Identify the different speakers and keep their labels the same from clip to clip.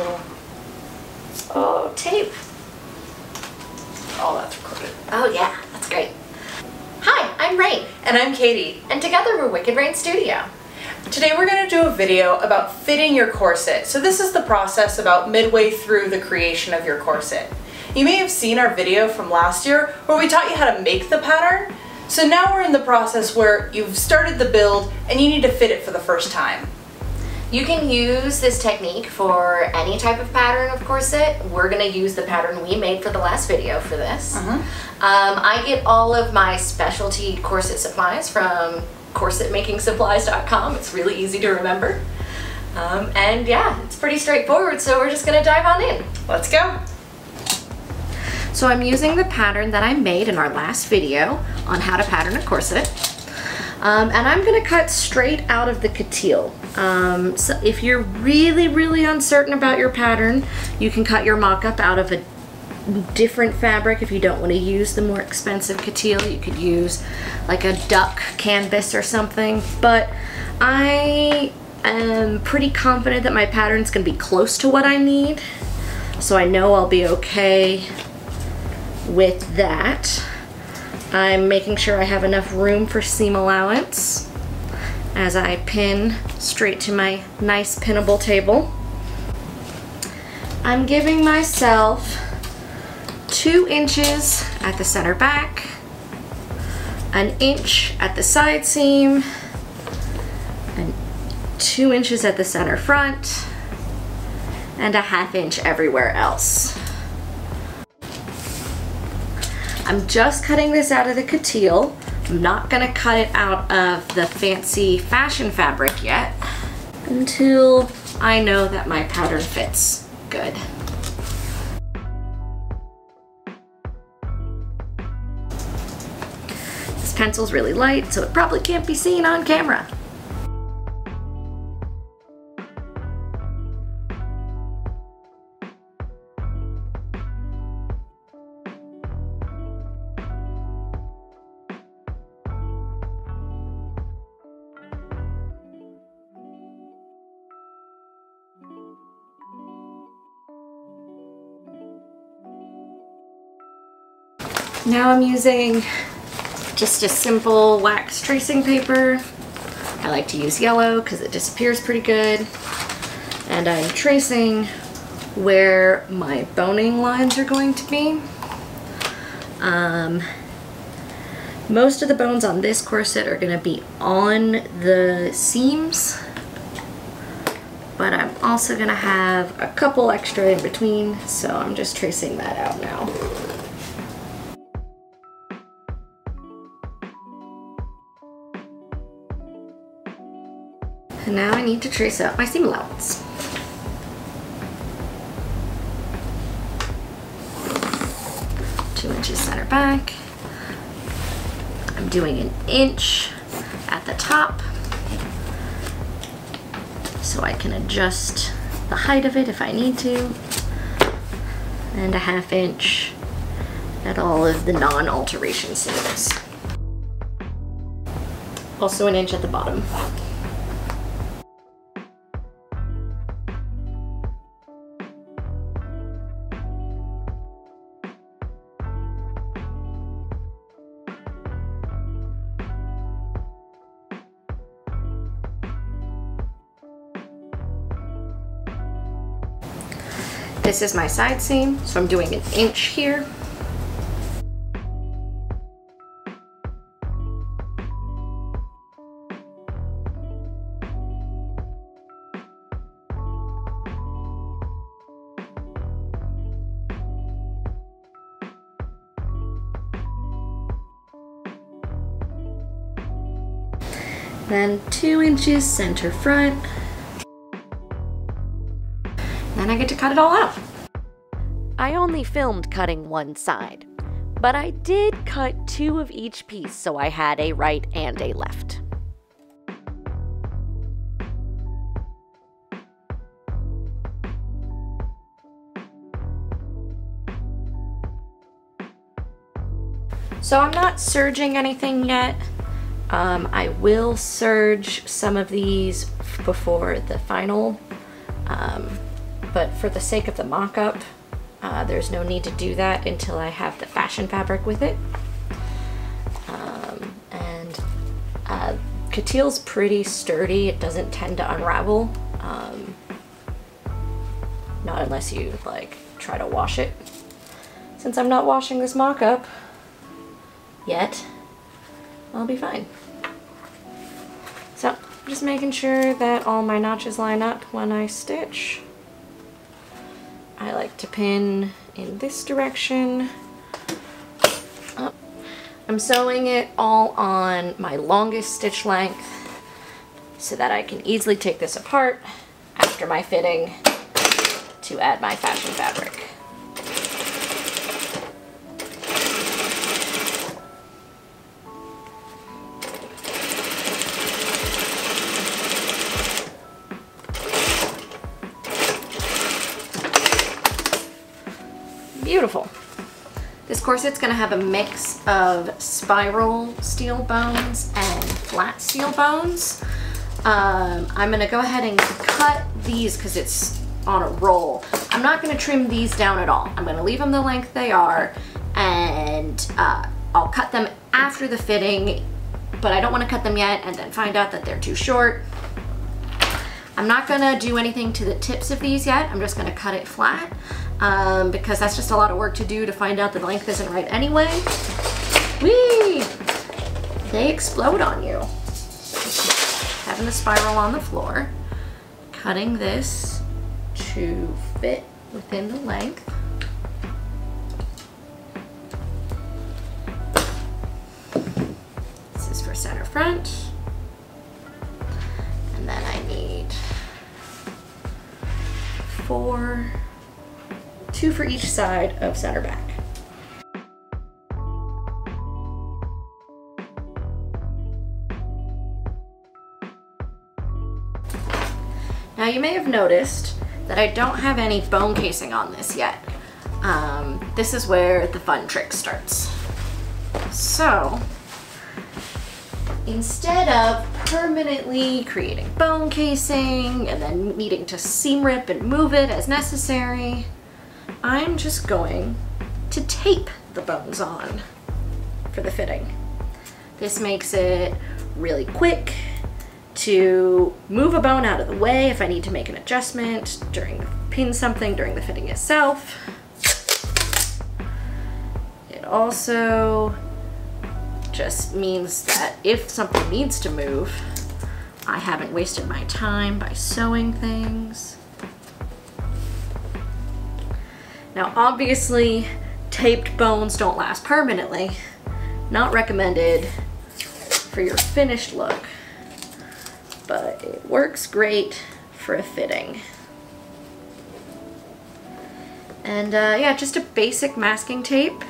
Speaker 1: little, oh, tape. Oh, that's recorded.
Speaker 2: Oh yeah, that's great. Hi, I'm Rain.
Speaker 1: And I'm Katie.
Speaker 2: And together we're Wicked Rain Studio.
Speaker 1: Today we're going to do a video about fitting your corset. So this is the process about midway through the creation of your corset. You may have seen our video from last year where we taught you how to make the pattern. So now we're in the process where you've started the build and you need to fit it for the first time.
Speaker 2: You can use this technique for any type of pattern of corset. We're going to use the pattern we made for the last video for this. I get all of my specialty corset supplies from corsetmakingsupplies.com. It's really easy to remember. And yeah, it's pretty straightforward, so we're just going to dive on in.
Speaker 1: Let's go.
Speaker 2: So I'm using the pattern that I made in our last video on how to pattern a corset. And I'm going to cut straight out of the coutil. So if you're really uncertain about your pattern, you can cut your mock-up out of a different fabric. If you don't want to use the more expensive coutil, you could use like a duck canvas or something. But I am pretty confident that my pattern is going to be close to what I need, so I know I'll be okay with that. I'm making sure I have enough room for seam allowance as I pin straight to my nice pinnable table. I'm giving myself 2 inches at the center back, 1 inch at the side seam, and 2 inches at the center front, and a 1/2 inch everywhere else. I'm just cutting this out of the coutil. I'm not gonna cut it out of the fancy fashion fabric yet until I know that my pattern fits good. This pencil's really light, so it probably can't be seen on camera. Now I'm using just a simple wax tracing paper. I like to use yellow because it disappears pretty good. And I'm tracing where my boning lines are going to be. Most of the bones on this corset are going to be on the seams, but I'm also going to have a couple extra in between, so I'm just tracing that out now. And now I need to trace out my seam allowance. Two inches center back. I'm doing 1 inch at the top so I can adjust the height of it if I need to, and a 1/2 inch at all of the non-alteration seams. Also 1 inch at the bottom. This is my side seam, so I'm doing 1 inch here. Then 2 inches center front. Then I get to cut it all out. I only filmed cutting one side, but I did cut 2 of each piece, so I had a right and a left. So I'm not serging anything yet. I will serge some of these before the final but for the sake of the mock-up, there's no need to do that until I have the fashion fabric with it. Coutille's pretty sturdy. It doesn't tend to unravel. Not unless you like try to wash it. Since I'm not washing this mock-up yet, I'll be fine. So, just making sure that all my notches line up when I stitch. I like to pin in this direction. I'm sewing it all on my longest stitch length so that I can easily take this apart after my fitting to add my fashion fabric. Beautiful. This corset's gonna have a mix of spiral steel bones and flat steel bones. I'm gonna go ahead and cut these because it's on a roll. I'm not gonna trim these down at all. I'm gonna leave them the length they are, and I'll cut them after the fitting, but I don't wanna cut them yet and then find out that they're too short. I'm not gonna do anything to the tips of these yet. I'm just gonna cut it flat. Because that's just a lot of work to do to find out the length isn't right anyway. Whee! They explode on you. Having the spiral on the floor, cutting this to fit within the length. This is for center front. And then I need 2 for each side of center back. Now you may have noticed that I don't have any bone casing on this yet. This is where the fun trick starts. So, instead of permanently creating bone casing and then needing to seam rip and move it as necessary, I'm just going to tape the bones on for the fitting. This makes it really quick to move a bone out of the way if I need to make an adjustment pin something during the fitting itself. It also just means that if something needs to move, I haven't wasted my time by sewing things. Now obviously, taped bones don't last permanently. Not recommended for your finished look, but it works great for a fitting. And yeah, just a basic masking tape.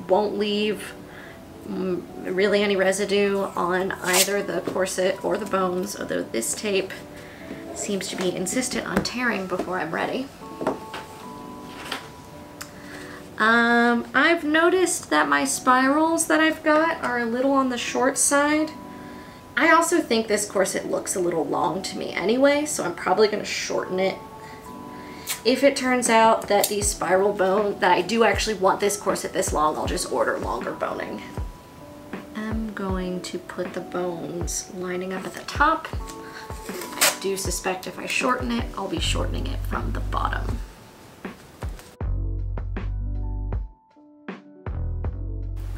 Speaker 2: Won't leave really any residue on either the corset or the bones, although this tape seems to be insistent on tearing before I'm ready. I've noticed that my spirals that I've got are a little on the short side. I also think this corset looks a little long to me anyway, so I'm probably going to shorten it. If it turns out that these spiral bones, that I do actually want this corset this long, I'll just order longer boning. I'm going to put the bones lining up at the top. I do suspect if I shorten it, I'll be shortening it from the bottom.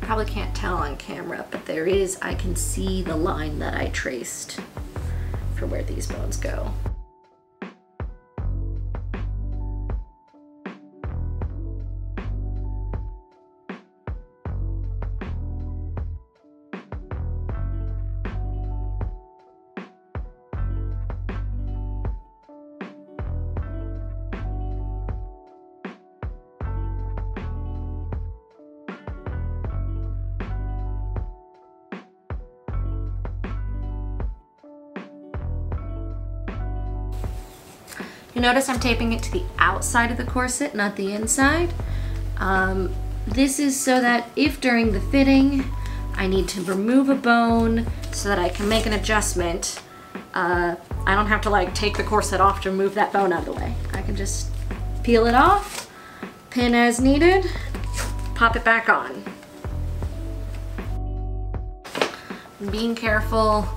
Speaker 2: Probably can't tell on camera, but I can see the line that I traced for where these bones go. You notice I'm taping it to the outside of the corset, not the inside. This is so that if during the fitting I need to remove a bone so that I can make an adjustment, I don't have to like take the corset off to move that bone out of the way. I can can just peel it off, pin as needed, pop it back on. Being careful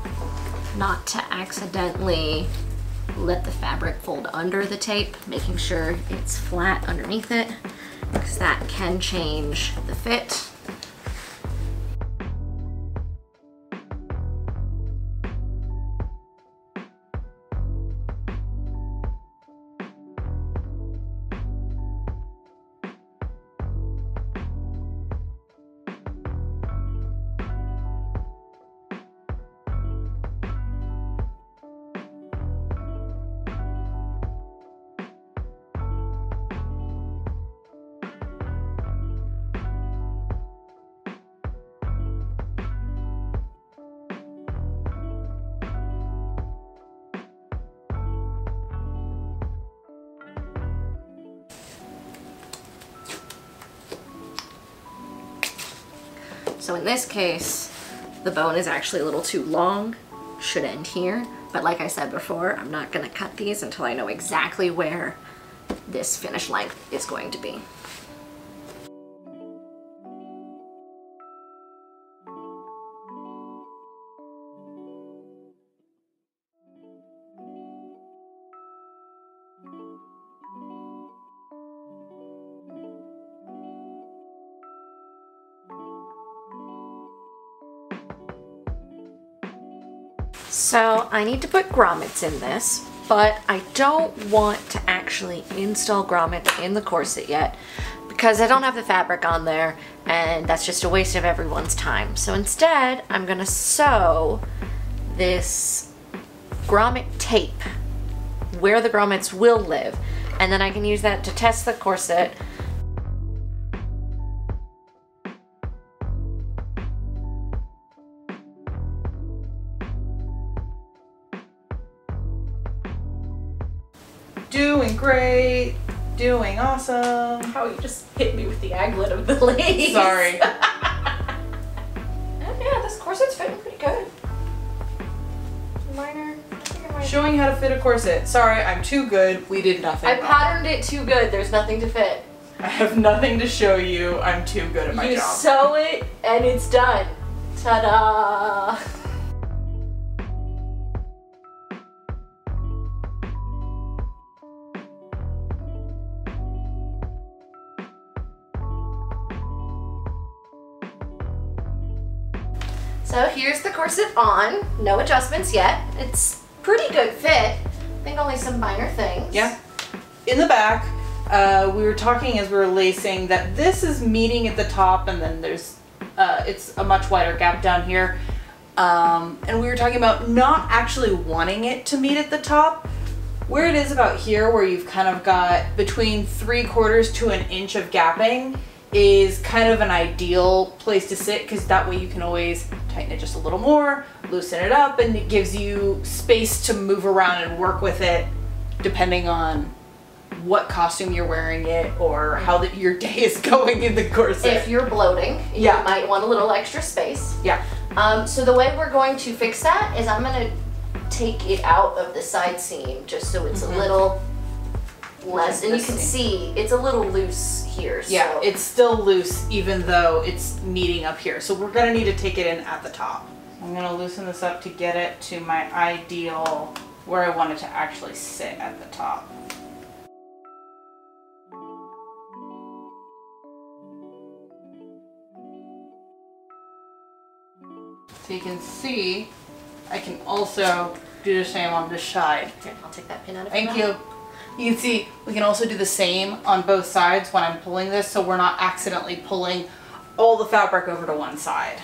Speaker 2: not to accidentally let the fabric fold under the tape, making sure it's flat underneath it, because that can change the fit. So in this case, the bone is actually a little too long, should end here. But like I said before, I'm not gonna cut these until I know exactly where this finished length is going to be. So I need to put grommets in this, but I don't want to actually install grommets in the corset yet because I don't have the fabric on there and that's just a waste of everyone's time. So instead, I'm gonna sew this grommet tape where the grommets will live, and then I can use that to test the corset.
Speaker 1: Doing great, doing awesome.
Speaker 2: Oh, you just hit me with the aglet of the lace.
Speaker 1: Sorry.
Speaker 2: Yeah, this corset's fitting pretty good. Minor.
Speaker 1: Showing how to fit a corset. Sorry, I'm too good. We did nothing.
Speaker 2: I patterned it too good. There's nothing to fit.
Speaker 1: I have nothing to show you. I'm too good at my
Speaker 2: You
Speaker 1: job.
Speaker 2: sew it and it's done. Ta-da! So here's the corset on, no adjustments yet. It's pretty good fit. I think only some minor things.
Speaker 1: Yeah. In the back, we were talking as we were lacing that this is meeting at the top and then there's, it's a much wider gap down here. And we were talking about not actually wanting it to meet at the top. Where it is about here, where you've kind of got between 3/4 to an inch of gapping, is kind of an ideal place to sit because that way you can always tighten it just a little more, loosen it up, and it gives you space to move around and work with it depending on what costume you're wearing it or how your day is going in the corset.
Speaker 2: If you're bloating, you might want a little extra space.
Speaker 1: Yeah.
Speaker 2: So the way we're going to fix that is I'm going to take it out of the side seam just so it's a little less, and you can see it's a little loose here.
Speaker 1: Yeah,
Speaker 2: so.
Speaker 1: it's still loose even though it's meeting up here. So we're gonna need to take it in at the top. I'm gonna loosen this up to get it to my ideal where I want it to actually sit at the top. So you can see, I can also do the same on this side.
Speaker 2: Here, I'll take that pin out of
Speaker 1: Thank you. You can see we can also do the same on both sides when I'm pulling this, so we're not accidentally pulling all the fabric over to one side.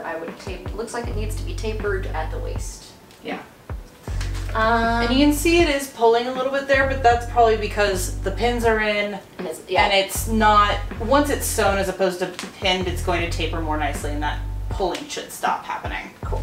Speaker 2: I would tape. Looks like it needs to be tapered at the waist.
Speaker 1: Yeah. And you can see it is pulling a little bit there, but that's probably because the pins are in and it's not, once it's sewn as opposed to pinned, it's going to taper more nicely and that pulling should stop happening.
Speaker 2: Cool.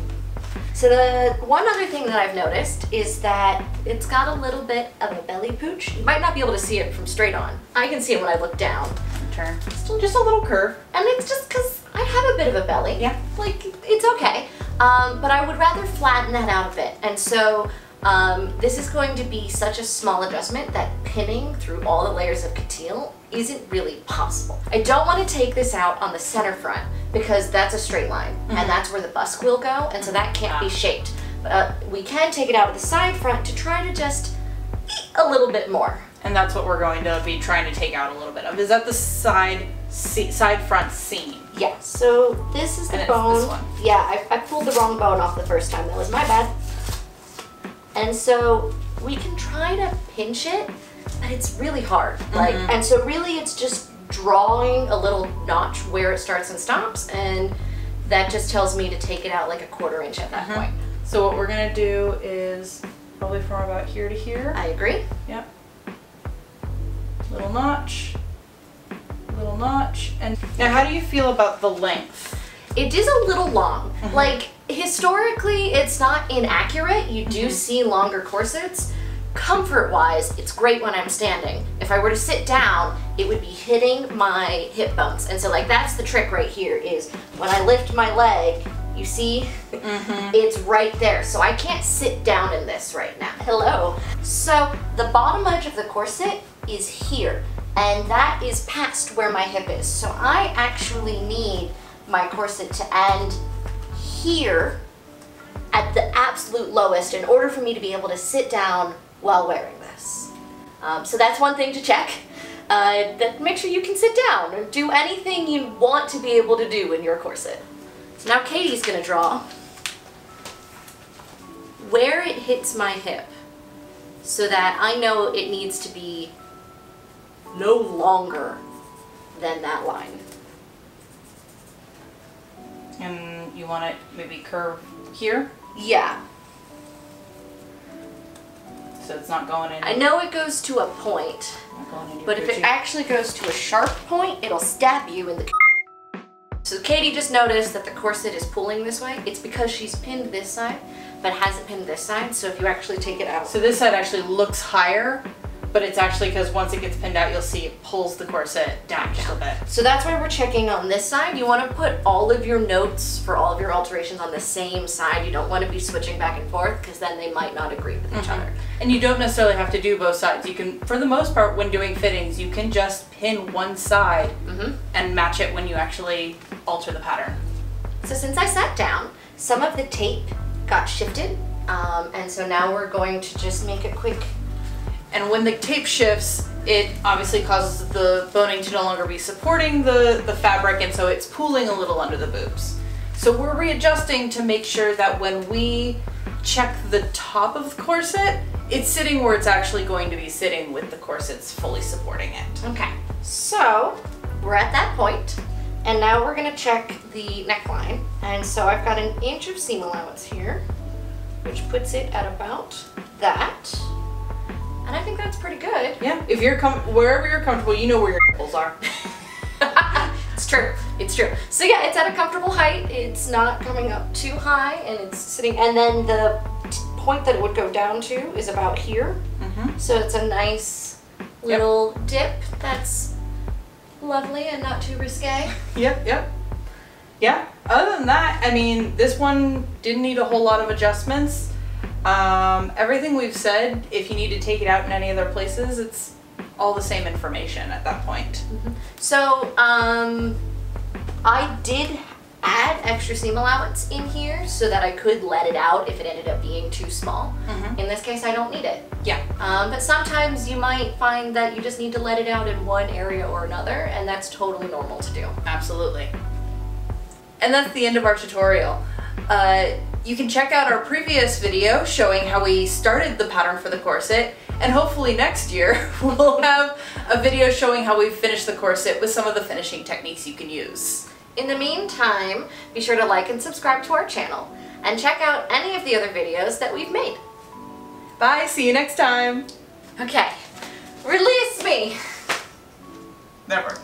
Speaker 2: So the one other thing that I've noticed is that it's got a little bit of a belly pooch. You might not be able to see it from straight on. I can see it when I look down.
Speaker 1: Turn. Still just a little curve.
Speaker 2: And it's just because I have a bit of a belly.
Speaker 1: Yeah.
Speaker 2: Like, it's okay. But I would rather flatten that out a bit. And so this is going to be such a small adjustment that pinning through all the layers of coutil isn't really possible. I don't want to take this out on the center front because that's a straight line and that's where the busk will go, and so that can't be shaped. But we can take it out of the side front to try to just a little bit more.
Speaker 1: And that's what we're going to be trying to take out a little bit of. Is that the side front seam?
Speaker 2: Yeah, so this is the bone.
Speaker 1: This one.
Speaker 2: Yeah, I pulled the wrong bone off the first time. That was my bad. And so we can try to pinch it, but it's really hard. Like, and so really it's just drawing a little notch where it starts and stops, and that just tells me to take it out like a 1/4 inch at that point.
Speaker 1: So what we're gonna do is probably from about here to here.
Speaker 2: I agree.
Speaker 1: Yep. Little notch, little notch. And now how do you feel about the length?
Speaker 2: It is a little long. Like, historically, it's not inaccurate. You do see longer corsets. Comfort-wise, it's great when I'm standing. If I were to sit down, it would be hitting my hip bones. And so, like, that's the trick right here is when I lift my leg, you see, it's right there. So I can't sit down in this right now. Hello. So the bottom edge of the corset is here, and that is past where my hip is. So I actually need my corset to end here at the absolute lowest in order for me to be able to sit down while wearing this. So that's one thing to check. That make sure you can sit down or do anything you want to be able to do in your corset. So now Katie's gonna draw where it hits my hip so that I know it needs to be no longer than that line.
Speaker 1: And you want it maybe curve here?
Speaker 2: Yeah.
Speaker 1: So it's not going in.
Speaker 2: I know it goes to a point, but if it actually goes to a sharp point, it'll stab you in the. So Katie just noticed that the corset is pulling this way. It's because she's pinned this side, but hasn't pinned this side. So if you actually take it out.
Speaker 1: So this side actually looks higher, but it's actually because once it gets pinned out, you'll see it pulls the corset down just a bit.
Speaker 2: So that's why we're checking on this side. You want to put all of your notes for all of your alterations on the same side. You don't want to be switching back and forth because then they might not agree with each other.
Speaker 1: And you don't necessarily have to do both sides. You can, for the most part, when doing fittings, you can just pin one side and match it when you actually alter the pattern.
Speaker 2: So since I sat down, some of the tape got shifted, and so now we're going to just make a quick.
Speaker 1: And when the tape shifts, it obviously causes the boning to no longer be supporting the fabric, and so it's pooling a little under the boobs. So we're readjusting to make sure that when we check the top of the corset, it's sitting where it's actually going to be sitting with the corsets fully supporting it.
Speaker 2: Okay, so we're at that point, and now we're gonna check the neckline. And so I've got 1 inch of seam allowance here, which puts it at about that. And I think that's pretty good.
Speaker 1: Yeah, if you're wherever you're comfortable, you know where your nipples are.
Speaker 2: It's true, it's true. So yeah, it's at a comfortable height. It's not coming up too high, and it's sitting, and then the point that it would go down to is about here. So it's a nice little dip that's lovely and not too risque.
Speaker 1: Yeah, other than that, I mean, this one didn't need a whole lot of adjustments. Everything we've said, if you need to take it out in any other places, it's all the same information at that point.
Speaker 2: So, I did add extra seam allowance in here so that I could let it out if it ended up being too small. In this case, I don't need it.
Speaker 1: Yeah.
Speaker 2: But sometimes you might find that you just need to let it out in one area or another, and that's totally normal to do.
Speaker 1: Absolutely. And that's the end of our tutorial. You can check out our previous video showing how we started the pattern for the corset, and hopefully next year we'll have a video showing how we finished the corset with some of the finishing techniques you can use.
Speaker 2: In the meantime, be sure to like and subscribe to our channel, and check out any of the other videos that we've made.
Speaker 1: Bye, see you next time.
Speaker 2: Okay, release me!
Speaker 1: Never.